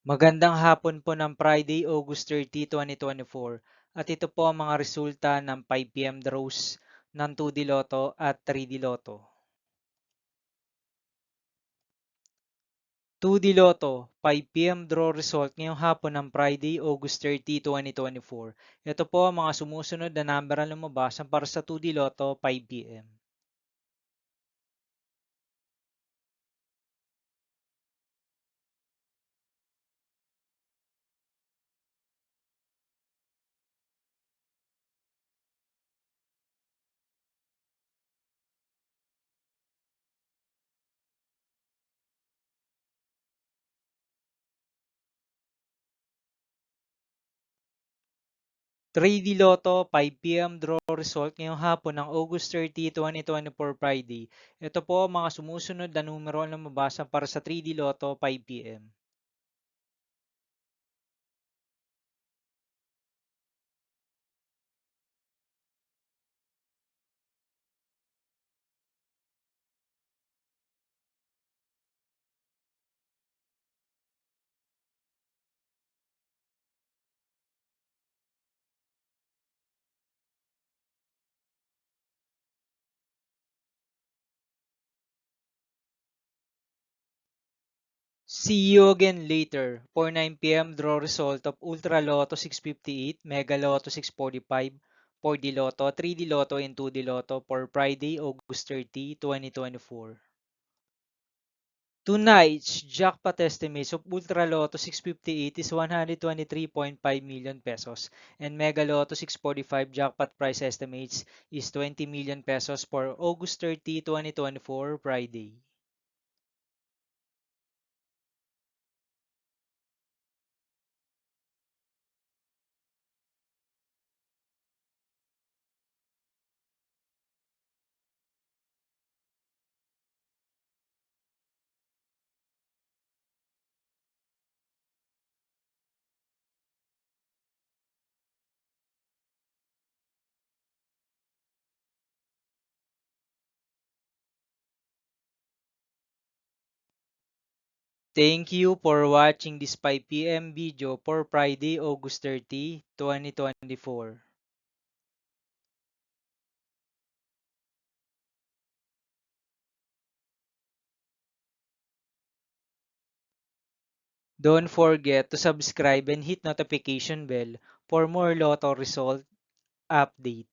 Magandang hapon po ng Friday, August 30, 2024. At ito po ang mga resulta ng 5 PM draws ng 2D Lotto at 3D Lotto. 2D Lotto, 5 PM draw result ngayong hapon ng Friday, August 30, 2024. Ito po ang mga sumusunod na number ang lumabas para sa 2D Lotto 5 PM. 3D Lotto 5 PM draw result ngayong hapon ng August 30, 2024 Friday. Ito po ang mga sumusunod na numero ang lumabas para sa 3D Lotto 5 PM. 'See you again later' for 9 PM draw result of Ultra Lotto 658, Mega Lotto 645, 4D Lotto, 3D Lotto, and 2D Lotto for Friday, August 30, 2024. Tonight's jackpot estimates of Ultra Lotto 658 is 123.5 million pesos and Mega Lotto 645 jackpot price estimates is 20 million pesos for August 30, 2024 Friday. Thank you for watching this 5 PM video for Friday, August 30, 2024. Don't forget to subscribe and hit notification bell for more Lotto result update.